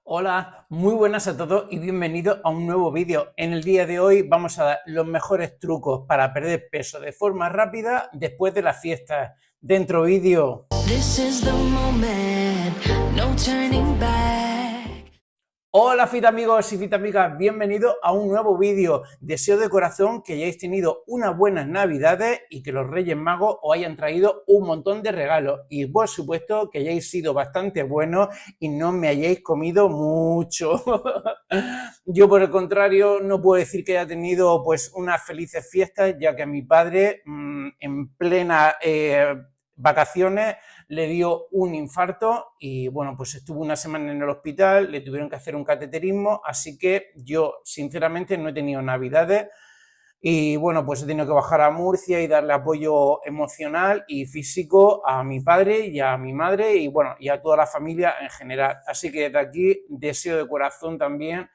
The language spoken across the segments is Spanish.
Hola, muy buenas a todos y bienvenidos a un nuevo vídeo. En el día de hoy vamos a dar los mejores trucos para perder peso de forma rápida después de las fiestas. Dentro vídeo. This is the moment, no turning back. Hola fit amigos y fit amigas, bienvenidos a un nuevo vídeo. Deseo de corazón que hayáis tenido unas buenas navidades y que los Reyes Magos os hayan traído un montón de regalos y por supuesto que hayáis sido bastante buenos y no me hayáis comido mucho. Yo por el contrario no puedo decir que haya tenido pues unas felices fiestas, ya que a mi padre en plena vacaciones le dio un infarto y bueno, pues estuvo una semana en el hospital, le tuvieron que hacer un cateterismo, así que yo sinceramente no he tenido navidades y bueno, pues he tenido que bajar a Murcia y darle apoyo emocional y físico a mi padre y a mi madre y bueno, y a toda la familia en general. Así que desde aquí deseo de corazón también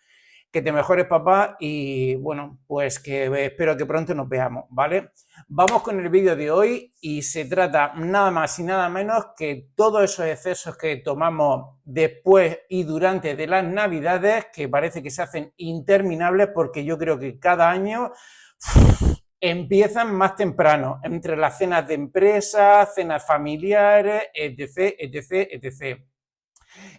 que te mejores, papá, y bueno, pues que espero que pronto nos veamos, ¿vale? Vamos con el vídeo de hoy y se trata nada más y nada menos que todos esos excesos que tomamos después y durante de las navidades, que parece que se hacen interminables porque yo creo que cada año empiezan más temprano, entre las cenas de empresa, cenas familiares, etc, etc, etc.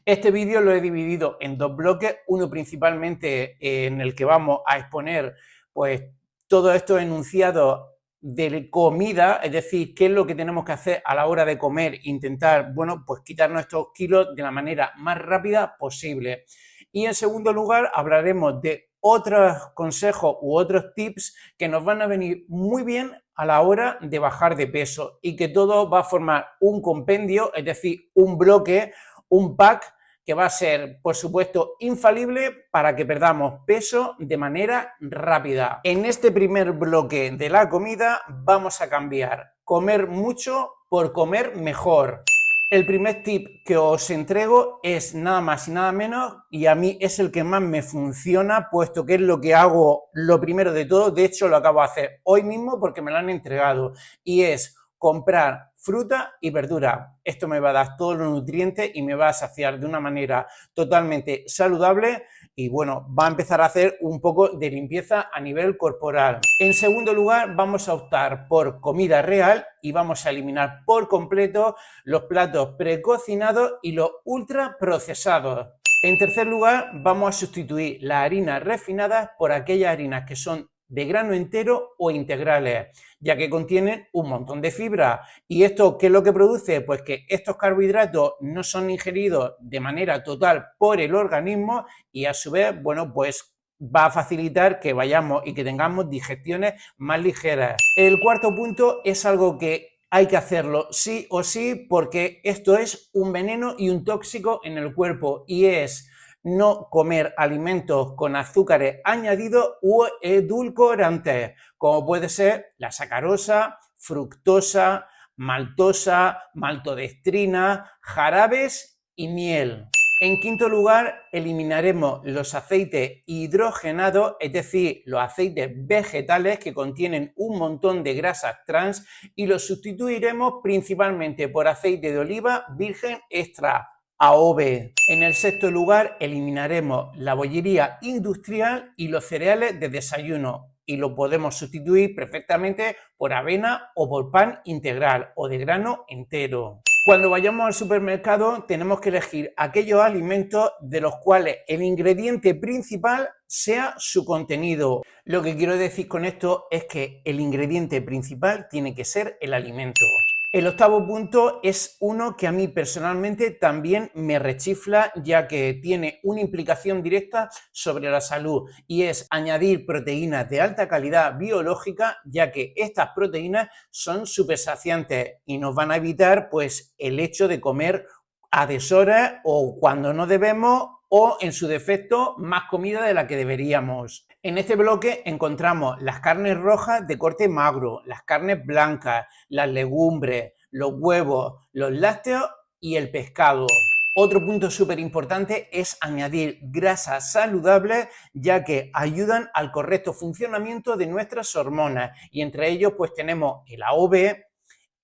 Este vídeo lo he dividido en dos bloques, uno principalmente en el que vamos a exponer pues todos estos enunciados de comida, es decir, qué es lo que tenemos que hacer a la hora de comer, intentar, bueno, pues quitarnos estos kilos de la manera más rápida posible. Y en segundo lugar hablaremos de otros consejos u otros tips que nos van a venir muy bien a la hora de bajar de peso y que todo va a formar un compendio, es decir, un bloque, un pack que va a ser, por supuesto, infalible para que perdamos peso de manera rápida. En este primer bloque de la comida vamos a cambiar comer mucho por comer mejor. El primer tip que os entrego es nada más y nada menos, y a mí es el que más me funciona, puesto que es lo que hago lo primero de todo, de hecho lo acabo de hacer hoy mismo porque me lo han entregado, y es comprar fruta y verdura. Esto me va a dar todos los nutrientes y me va a saciar de una manera totalmente saludable y bueno, va a empezar a hacer un poco de limpieza a nivel corporal. En segundo lugar, vamos a optar por comida real y vamos a eliminar por completo los platos precocinados y los ultra procesados. En tercer lugar, vamos a sustituir las harinas refinadas por aquellas harinas que son de grano entero o integrales, ya que contienen un montón de fibra. ¿Y esto qué es lo que produce? Pues que estos carbohidratos no son ingeridos de manera total por el organismo y a su vez, bueno, pues va a facilitar que vayamos y que tengamos digestiones más ligeras. El cuarto punto es algo que hay que hacerlo sí o sí porque esto es un veneno y un tóxico en el cuerpo y es no comer alimentos con azúcares añadidos u edulcorantes, como puede ser la sacarosa, fructosa, maltosa, maltodextrina, jarabes y miel. En quinto lugar, eliminaremos los aceites hidrogenados, es decir, los aceites vegetales que contienen un montón de grasas trans y los sustituiremos principalmente por aceite de oliva virgen extra, AOV. En el sexto lugar, eliminaremos la bollería industrial y los cereales de desayuno y lo podemos sustituir perfectamente por avena o por pan integral o de grano entero. Cuando vayamos al supermercado tenemos que elegir aquellos alimentos de los cuales el ingrediente principal sea su contenido. Lo que quiero decir con esto es que el ingrediente principal tiene que ser el alimento. El octavo punto es uno que a mí personalmente también me rechifla, ya que tiene una implicación directa sobre la salud y es añadir proteínas de alta calidad biológica, ya que estas proteínas son súper saciantes y nos van a evitar pues el hecho de comer a deshoras o cuando no debemos o en su defecto más comida de la que deberíamos. En este bloque encontramos las carnes rojas de corte magro, las carnes blancas, las legumbres, los huevos, los lácteos y el pescado. Otro punto súper importante es añadir grasas saludables, ya que ayudan al correcto funcionamiento de nuestras hormonas y entre ellos pues tenemos el AOV,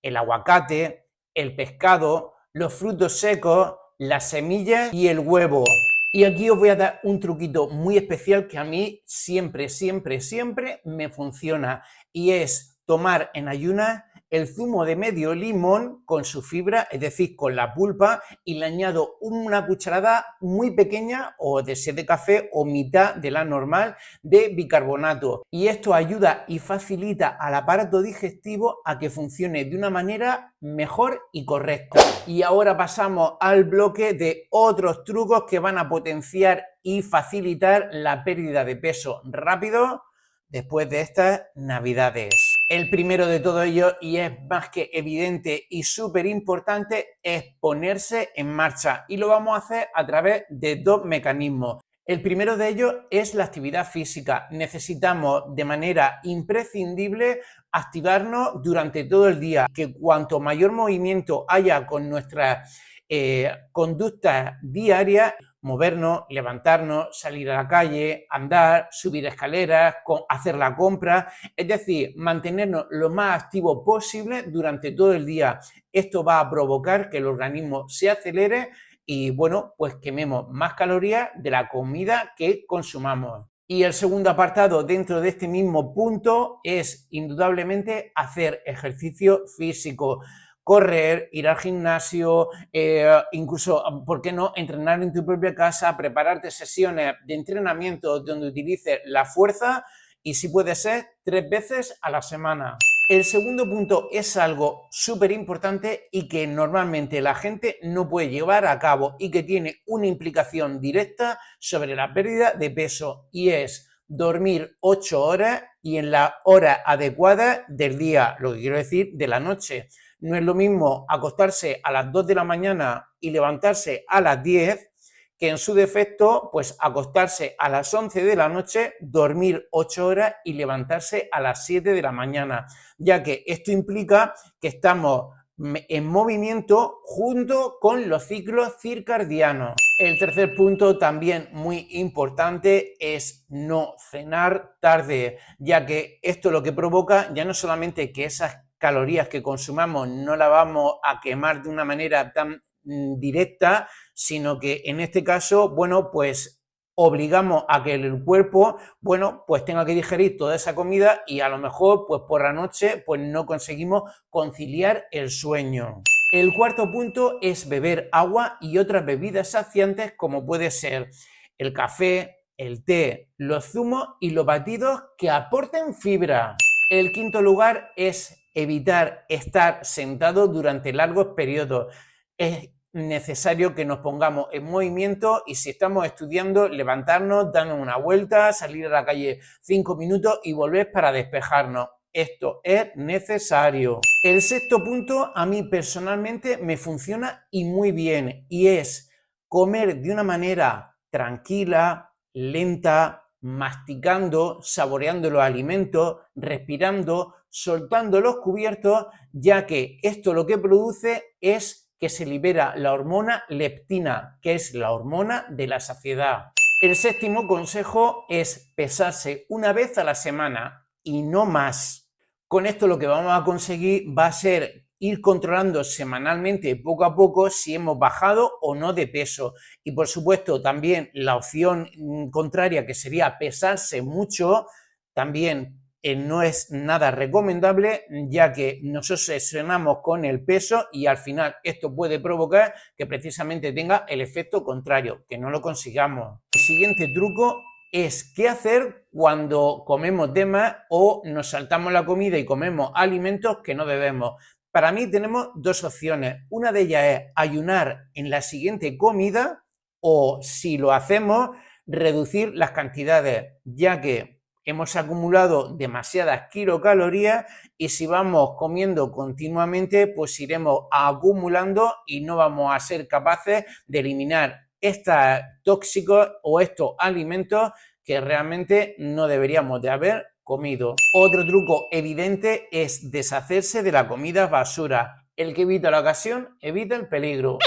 el aguacate, el pescado, los frutos secos, las semillas y el huevo. Y aquí os voy a dar un truquito muy especial que a mí siempre me funciona, y es tomar en ayunas el zumo de medio limón con su fibra, es decir, con la pulpa, y le añado una cucharada muy pequeña o de té de café o mitad de la normal de bicarbonato. Y esto ayuda y facilita al aparato digestivo a que funcione de una manera mejor y correcta. Y ahora pasamos al bloque de otros trucos que van a potenciar y facilitar la pérdida de peso rápido después de estas navidades. El primero de todo ello, y es más que evidente y súper importante, es ponerse en marcha, y lo vamos a hacer a través de dos mecanismos. El primero de ellos es la actividad física. Necesitamos de manera imprescindible activarnos durante todo el día, que cuanto mayor movimiento haya con nuestras conductas diarias, movernos, levantarnos, salir a la calle, andar, subir escaleras, hacer la compra, es decir, mantenernos lo más activos posible durante todo el día. Esto va a provocar que el organismo se acelere y, bueno, pues quememos más calorías de la comida que consumamos. Y el segundo apartado dentro de este mismo punto es indudablemente hacer ejercicio físico. Correr, ir al gimnasio, incluso, ¿por qué no?, entrenar en tu propia casa, prepararte sesiones de entrenamiento donde utilices la fuerza, y si puede ser 3 veces a la semana. El segundo punto es algo súper importante y que normalmente la gente no puede llevar a cabo y que tiene una implicación directa sobre la pérdida de peso, y es dormir 8 horas y en la hora adecuada del día, lo que quiero decir de la noche. No es lo mismo acostarse a las 2 de la mañana y levantarse a las 10 que, en su defecto, pues acostarse a las 11 de la noche, dormir 8 horas y levantarse a las 7 de la mañana, ya que esto implica que estamos en movimiento junto con los ciclos circadianos. El tercer punto, también muy importante, es no cenar tarde, ya que esto lo que provoca ya no solamente que esas calorías que consumamos no las vamos a quemar de una manera tan directa, sino que en este caso, bueno, pues obligamos a que el cuerpo, bueno, pues tenga que digerir toda esa comida, y a lo mejor pues por la noche pues no conseguimos conciliar el sueño. El cuarto punto es beber agua y otras bebidas saciantes, como puede ser el café, el té, los zumos y los batidos que aporten fibra. El quinto lugar es evitar estar sentado durante largos periodos. Es necesario que nos pongamos en movimiento, y si estamos estudiando, levantarnos, darnos una vuelta, salir a la calle 5 minutos y volver para despejarnos. Esto es necesario. El sexto punto a mí personalmente me funciona y muy bien, y es comer de una manera tranquila, lenta, masticando, saboreando los alimentos, respirando, soltando los cubiertos, ya que esto lo que produce es que se libera la hormona leptina, que es la hormona de la saciedad. El séptimo consejo es pesarse una vez a la semana y no más. Con esto lo que vamos a conseguir va a ser ir controlando semanalmente, poco a poco, si hemos bajado o no de peso. Y por supuesto también la opción contraria, que sería pesarse mucho, también no es nada recomendable, ya que nos obsesionamos con el peso y al final esto puede provocar que precisamente tenga el efecto contrario, que no lo consigamos. El siguiente truco es qué hacer cuando comemos de más o nos saltamos la comida y comemos alimentos que no debemos. Para mí tenemos dos opciones. Una de ellas es ayunar en la siguiente comida, o, si lo hacemos, reducir las cantidades, ya que hemos acumulado demasiadas kilocalorías, y si vamos comiendo continuamente, pues iremos acumulando y no vamos a ser capaces de eliminar estos tóxicos o estos alimentos que realmente no deberíamos de haber comido. Otro truco evidente es deshacerse de la comida basura. El que evita la ocasión, evita el peligro.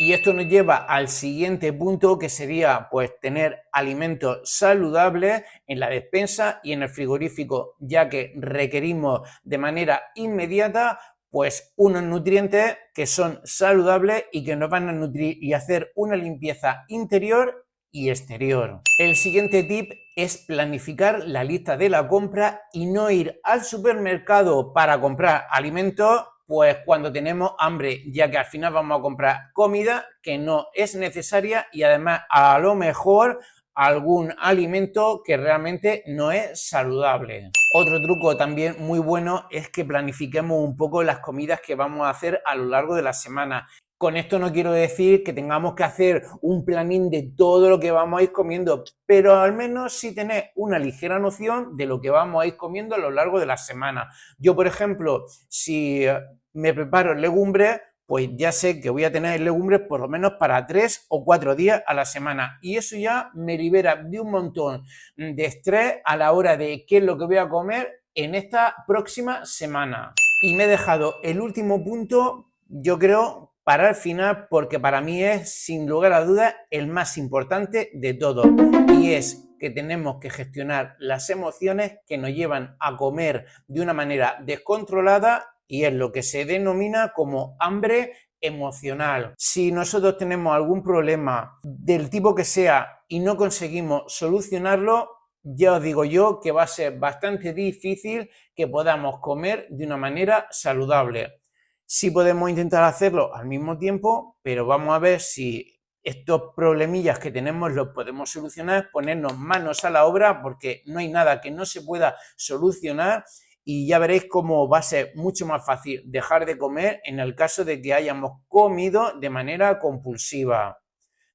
Y esto nos lleva al siguiente punto, que sería pues tener alimentos saludables en la despensa y en el frigorífico, ya que requerimos de manera inmediata pues unos nutrientes que son saludables y que nos van a nutrir y hacer una limpieza interior y exterior. El siguiente tip es planificar la lista de la compra y no ir al supermercado para comprar alimentos pues cuando tenemos hambre, ya que al final vamos a comprar comida que no es necesaria y además a lo mejor algún alimento que realmente no es saludable. Otro truco también muy bueno es que planifiquemos un poco las comidas que vamos a hacer a lo largo de la semana. Con esto no quiero decir que tengamos que hacer un planning de todo lo que vamos a ir comiendo, pero al menos sí tener una ligera noción de lo que vamos a ir comiendo a lo largo de la semana. Yo, por ejemplo, si me preparo legumbres, pues ya sé que voy a tener legumbres por lo menos para 3 o 4 días a la semana y eso ya me libera de un montón de estrés a la hora de qué es lo que voy a comer en esta próxima semana. Y me he dejado el último punto, yo creo, para el final, porque para mí es, sin lugar a dudas, el más importante de todo, y es que tenemos que gestionar las emociones que nos llevan a comer de una manera descontrolada y es lo que se denomina como hambre emocional. Si nosotros tenemos algún problema del tipo que sea y no conseguimos solucionarlo, ya os digo yo que va a ser bastante difícil que podamos comer de una manera saludable. Sí podemos intentar hacerlo al mismo tiempo, pero vamos a ver si estos problemillas que tenemos los podemos solucionar, ponernos manos a la obra, porque no hay nada que no se pueda solucionar y ya veréis cómo va a ser mucho más fácil dejar de comer en el caso de que hayamos comido de manera compulsiva.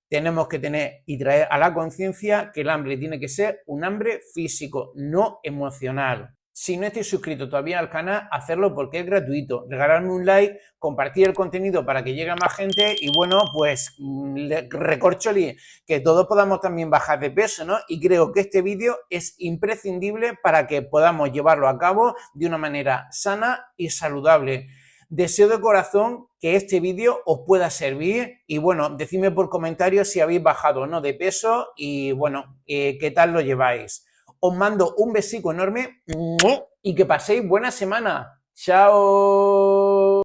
Tenemos que tener y traer a la conciencia que el hambre tiene que ser un hambre físico, no emocional. Si no estáis suscritos todavía al canal, hacerlo porque es gratuito. Regalarme un like, compartir el contenido para que llegue a más gente y bueno, pues recorcholi, que todos podamos también bajar de peso, ¿no? Y creo que este vídeo es imprescindible para que podamos llevarlo a cabo de una manera sana y saludable. Deseo de corazón que este vídeo os pueda servir y bueno, decidme por comentarios si habéis bajado o no de peso y bueno, qué tal lo lleváis. Os mando un besico enorme y que paséis buena semana. ¡Chao!